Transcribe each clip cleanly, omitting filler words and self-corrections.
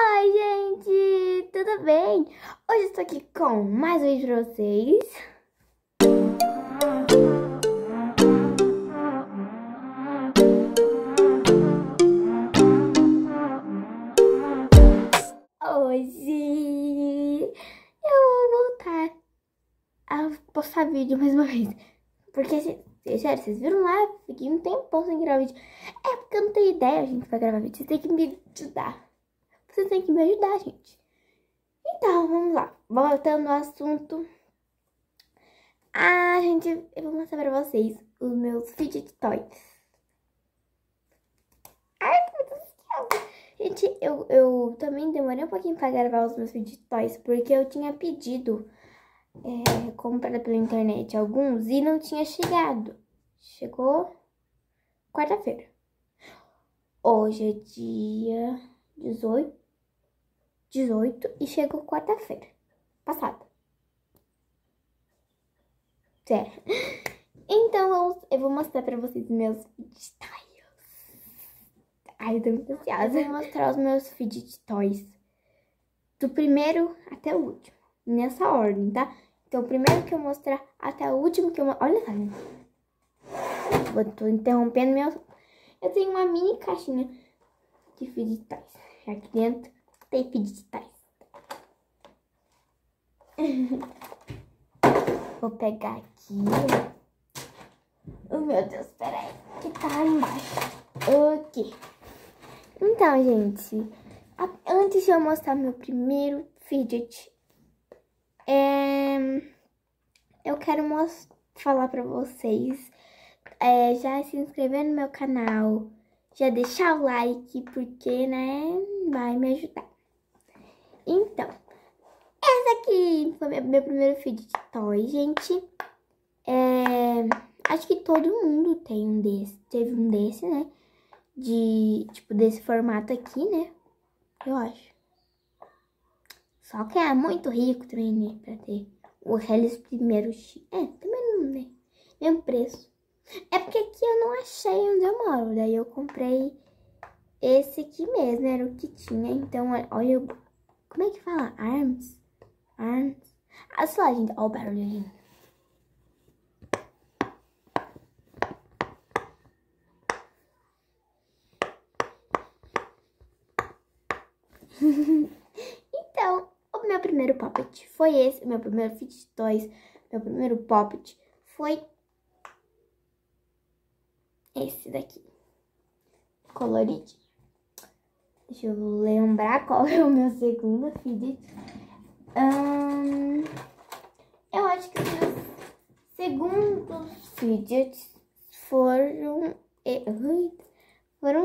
Oi, gente! Tudo bem? Hoje eu estou aqui com mais um vídeo pra vocês. Hoje eu vou voltar a postar vídeo mais uma vez. Porque, sério, vocês viram lá? Fiquei um tempão sem gravar vídeo. É porque eu não tenho ideia, gente, pra gravar vídeo. Vocês têm que me ajudar. Vocês têm que me ajudar, gente. Então, vamos lá. Voltando ao assunto. Gente, eu vou mostrar pra vocês os meus fidget toys. Ai, que muito ansiosa. Gente, eu também demorei um pouquinho pra gravar os meus fidget toys, porque eu tinha pedido comprar pela internet alguns e não tinha chegado. Chegou quarta-feira. Hoje é dia 18 e chegou quarta-feira passada. Sério. Então eu vou mostrar pra vocês meus fidget toys. Ai, eu tô muito ansiosa. Eu vou mostrar os meus fidget toys do primeiro até o último, nessa ordem, tá? Então, o primeiro que eu mostrar até o último que eu... Olha só, gente. Tô interrompendo meu... Eu tenho uma mini caixinha de fidget toys. Aqui dentro tem fidget toys. Vou pegar aqui. Oh, meu Deus, peraí. Que tá lá embaixo. Ok. Então, gente, antes de eu mostrar meu primeiro fidget, eu quero falar pra vocês, já se inscrever no meu canal, já deixar o like, porque, né, vai me ajudar. Então, essa aqui foi meu primeiro fidget toy, gente. Acho que todo mundo tem um desse, teve um desse, né? Tipo, desse formato aqui, né? Eu acho. Só que é muito rico também, né? Pra ter aqueles primeiros... também não, né? Mesmo preço. É porque aqui eu não achei onde eu moro. Daí eu comprei esse aqui mesmo, era o que tinha. Então, olha... Como é que fala? Arms? Sei lá, gente. Olha o barulho, gente. Então, o meu primeiro Poppet foi esse. O meu primeiro Fidget Toys, meu primeiro Poppet foi esse daqui. Coloridinho. Deixa eu lembrar qual é o meu segundo Fidget. Eu acho que os meus segundos Fidgets foram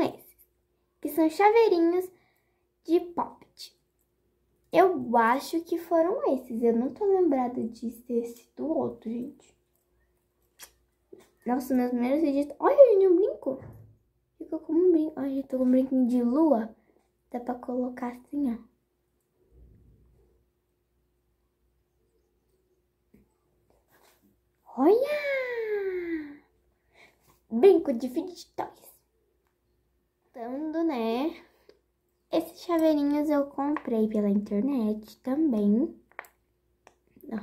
esses. Que são chaveirinhos de Poppet. Eu acho que foram esses. Eu não tô lembrada de ter sido outro, gente. Nossa, meus primeiros vídeos... Olha, gente, um brinco. Ficou como um brinco. Olha, eu tô com um brinquinho de lua. Dá pra colocar assim, ó. Olha! Brinco de fidget toys. Então, né? Esses chaveirinhos eu comprei pela internet também. Ó.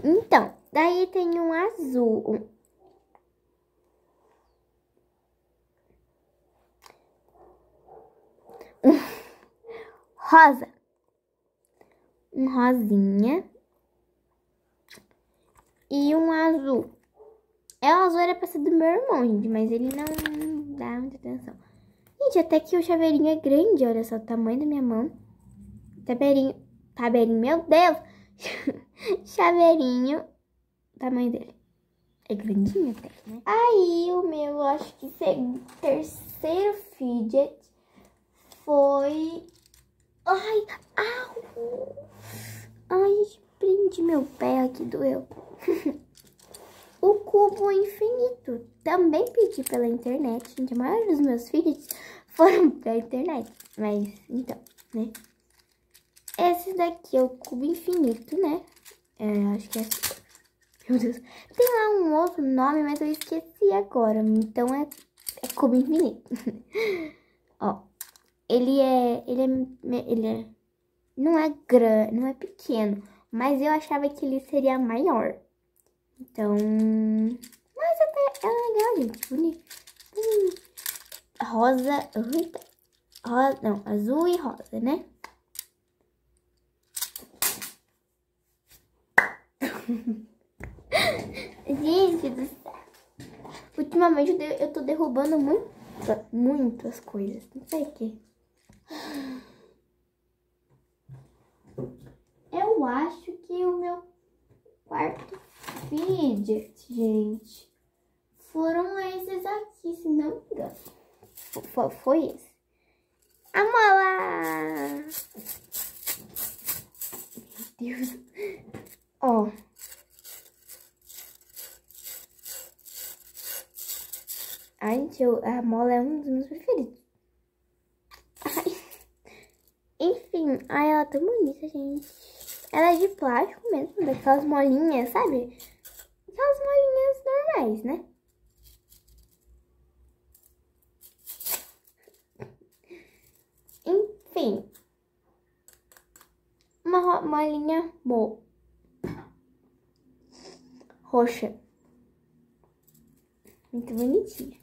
Então, daí tem um azul. Um rosa. Um rosinha. E um azul. O azul era pra ser do meu irmão, gente, mas ele não dá muita atenção. Gente, até que o chaveirinho é grande, olha só o tamanho da minha mão. Chaveirinho, meu Deus! Chaveirinho, o tamanho dele. É grandinho até, né? Aí, o meu, acho que terceiro fidget foi... Ai, prendi meu pé aqui, doeu. O cubo infinito. Também pedi pela internet, gente. A maioria dos meus fidgets foram pela internet. Mas, então, né? Esse daqui é o cubo infinito, né? Acho que é assim. Meu Deus. Tem lá um outro nome, mas eu esqueci agora. Então, É cubo infinito. Ó, não é pequeno, mas eu achava que ele seria maior. Então, mas até é legal, gente, bonito. Rosa, não, azul e rosa, né? Gente do céu. Ultimamente eu tô derrubando muitas coisas. Não sei o que. Eu acho que o meu quarto fidget, gente, foram esses aqui, se não me engano. Foi esse. A mola! Meu Deus. Ó. Ai, gente, a mola é um dos meus preferidos. Ai. Enfim, ai, ela é tão bonita, gente. Ela é de plástico mesmo, daquelas molinhas, sabe? Aquelas molinhas normais, né? Enfim. Uma molinha roxa. Muito bonitinha.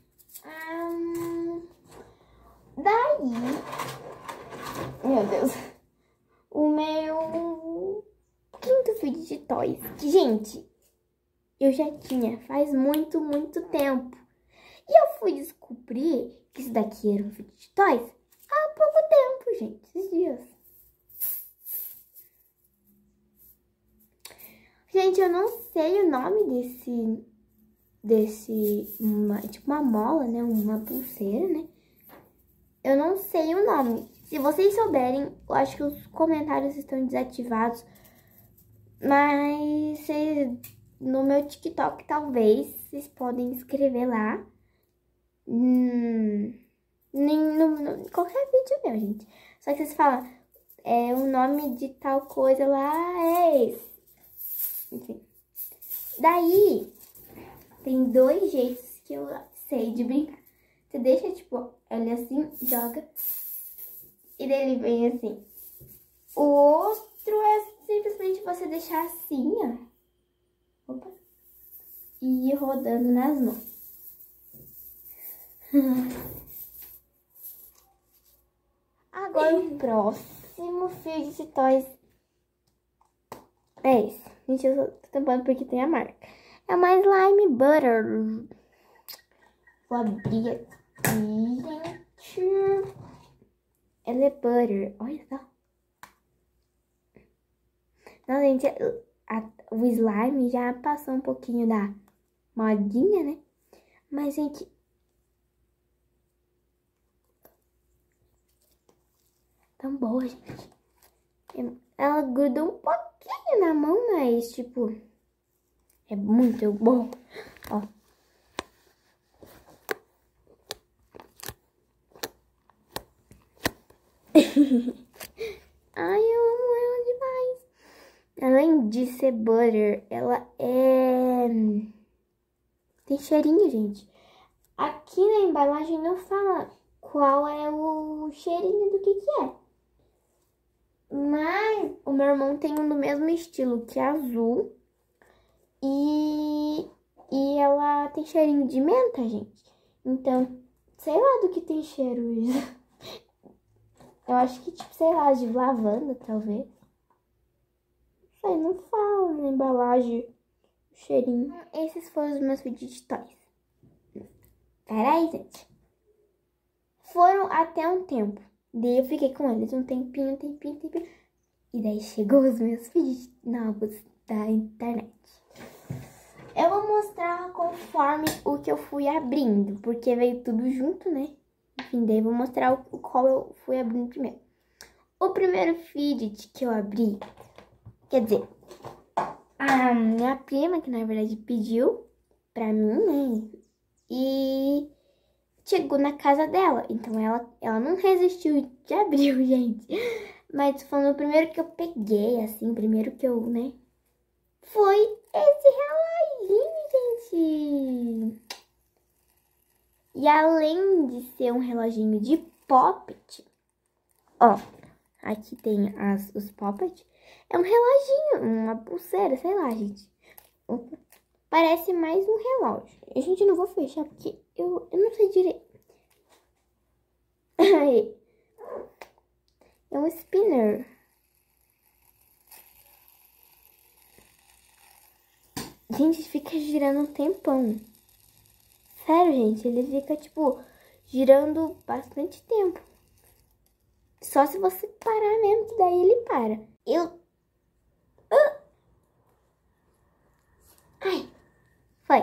Daí, meu Deus, o meu quinto vídeo de toys. Que, gente, eu já tinha faz muito tempo. E eu fui descobrir que isso daqui era um vídeo de toys há pouco tempo, gente, esses dias. Gente, eu não sei o nome tipo uma mola, né? Uma pulseira, né? Eu não sei o nome. Se vocês souberem, eu acho que os comentários estão desativados. Mas no meu TikTok, talvez, vocês podem escrever lá. Qualquer vídeo meu, gente. Só que vocês falam, o nome de tal coisa lá é esse. Enfim. Daí, tem dois jeitos que eu sei de brincar. Você deixa, tipo, ele assim, joga. E daí ele vem assim. O outro é simplesmente você deixar assim, ó. Opa. E ir rodando nas mãos. Agora o próximo fio de toys é esse. Gente, eu tô tampando porque tem a marca. É uma slime butter. Vou abrir aqui, gente. Ela é butter. Olha só. Não, gente, o slime já passou um pouquinho da modinha, né? Mas, gente, tão boa, gente. Ela gruda um pouquinho na mão, mas, tipo, é muito bom. Ó. Ai, eu amo ela demais. Além de ser butter, ela tem cheirinho, gente. Aqui na embalagem não fala qual é o cheirinho do que é. Mas o meu irmão tem um do mesmo estilo, que é azul. E ela tem cheirinho de menta, gente. Então, sei lá do que tem cheiro isso. Eu acho que, tipo, sei lá, de lavanda, talvez. Não sei, não fala na embalagem o cheirinho. Esses foram os meus vídeos de toys. Peraí, gente. Foram até um tempo. Daí eu fiquei com eles um tempinho. E daí chegou os meus vídeos novos da internet. Eu vou mostrar conforme o que eu fui abrindo, porque veio tudo junto, né? Enfim, daí eu vou mostrar o qual eu fui abrindo primeiro. O primeiro fidget que eu abri, quer dizer, a minha prima, que na verdade pediu pra mim, né? E chegou na casa dela, então ela não resistiu de abrir, gente. Mas foi o primeiro que eu peguei, assim, o primeiro que eu, né? Foi esse reloginho, gente. E além de ser um reloginho de poppet, ó, aqui tem os poppet. É um reloginho, uma pulseira, sei lá, gente. Parece mais um relógio. A gente não vou fechar porque eu não sei direito. É um spinner. Gente, fica girando um tempão. Sério, gente, ele fica, tipo, girando bastante tempo. Só se você parar mesmo, que daí ele para. Ai, foi.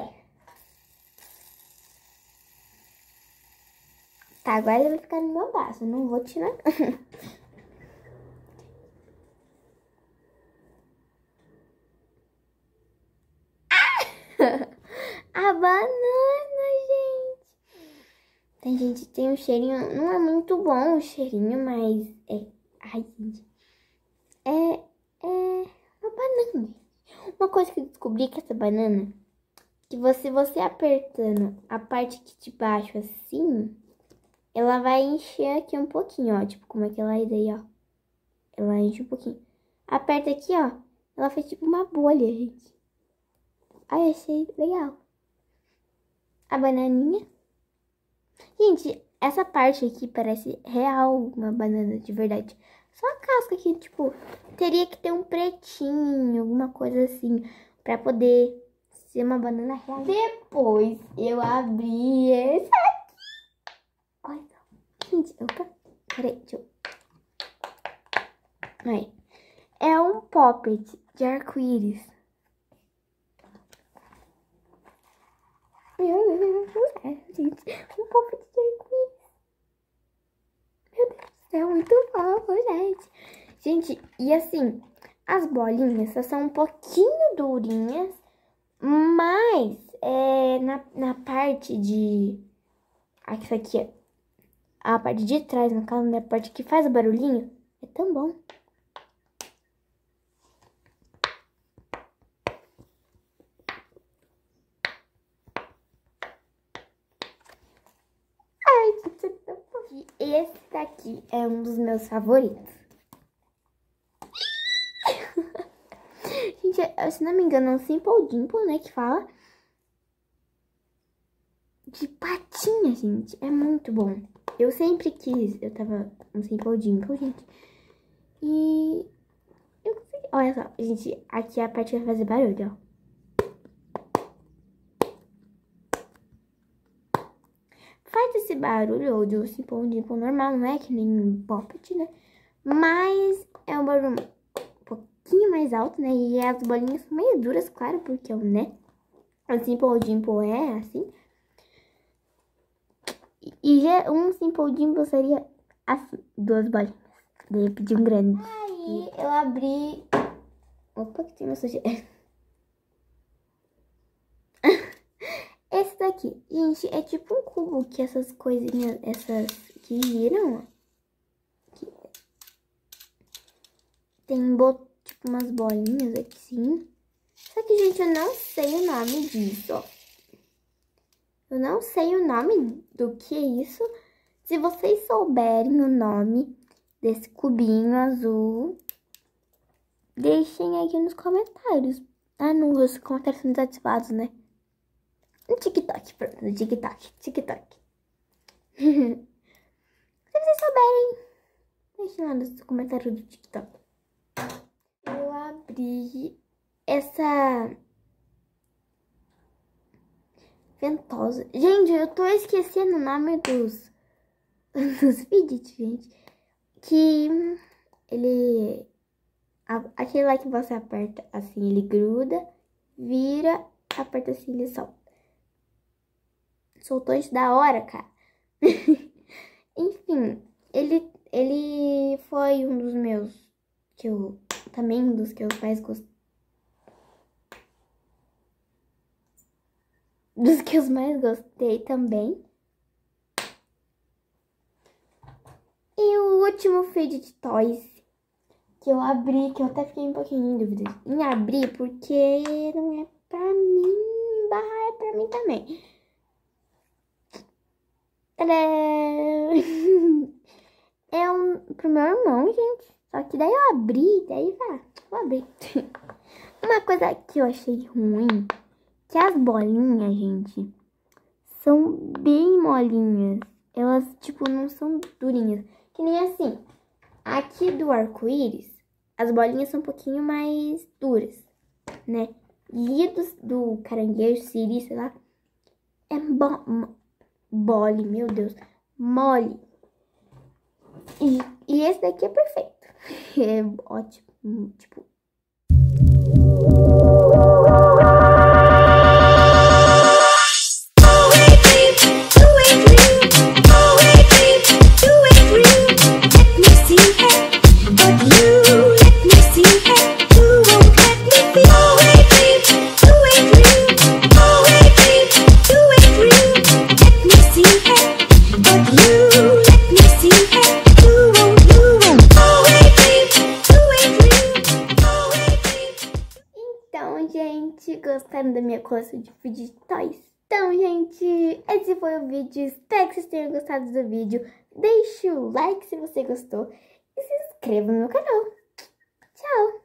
Tá, agora ele vai ficar no meu braço. Eu não vou tirar. A banana, gente. Tem um cheirinho. Não é muito bom o cheirinho, mas é. Ai, gente. É uma banana. Uma coisa que eu descobri que essa banana, que você apertando a parte aqui de baixo assim, ela vai encher aqui um pouquinho, ó. Tipo, como é que ela é daí, ó. Ela enche um pouquinho. Aperta aqui, ó. Ela faz tipo uma bolha, gente. Ai, achei legal. A bananinha. Gente, essa parte aqui parece real uma banana de verdade. Só a casca aqui, tipo, teria que ter um pretinho, alguma coisa assim, pra poder ser uma banana real. Depois eu abri esse aqui. Olha, gente, opa, peraí, deixa eu... Aí. É um poppet de arco-íris. Gente, um poppet de arco-íris. Meu Deus, é muito fofo, gente. Gente, e assim, as bolinhas são um pouquinho durinhas, mas na parte de... Isso aqui, ó, a parte de trás, no caso, na parte que faz o barulhinho, é tão bom. Ai, gente, é tão fofo. Esse daqui é um dos meus favoritos. Gente, se não me engano, é um Simple Dimple, né, que fala. De patinha, gente. É muito bom. Eu sempre quis. Eu tava um Simple Dimple, gente. E... eu consegui. Olha só, gente. Aqui a parte vai fazer barulho, ó. Faz esse barulho ou de um Simple Dimple normal, não é que nem um poppet, né? Mas é um barulho um pouquinho mais alto, né? E as bolinhas são meio duras, claro, porque é né? O Simple Dimple é assim. E já um Simple Dimple seria assim, 2 bolinhas. Daí eu pedi um grande. Aí eu abri... Opa, que tem uma sujeira. Esse daqui, gente, é tipo um cubo que essas coisinhas, essas que giram, ó. Aqui. Tem tipo umas bolinhas aqui, sim. Só que, gente, eu não sei o nome disso, ó. Eu não sei o nome do que é isso. Se vocês souberem o nome desse cubinho azul, deixem aqui nos comentários. Ah, não, os comentários são desativados, né? No TikTok, pronto, no TikTok. Se vocês souberem, deixem lá nos comentários do TikTok. Eu abri essa ventosa. Gente, eu tô esquecendo o nome dos fidget, gente. Que ele... aquele lá que você aperta assim, ele gruda, vira, aperta assim, ele solta. Soltou isso da hora, cara. Enfim, ele foi um dos meus, também um dos que eu mais gostei. Dos que eu mais gostei também. E o último Fidget Toys que eu abri, que eu até fiquei um pouquinho em dúvida em abrir, porque não é pra mim, barra é pra mim também. Tadã! É pro meu irmão, gente. Só que daí eu abri, vou abrir. Uma coisa que eu achei ruim, que as bolinhas, gente, são bem molinhas. Elas, tipo, não são durinhas. Que nem assim, aqui do arco-íris, as bolinhas são um pouquinho mais duras, né? E do caranguejo, siri, sei lá, é mole, meu Deus, mole. E esse daqui é perfeito. É ótimo, tipo... Então, gente, gostaram da minha coleção de food toys? Então, gente, esse foi o vídeo. Espero que vocês tenham gostado do vídeo. Deixe o like se você gostou e se inscreva no meu canal. Tchau!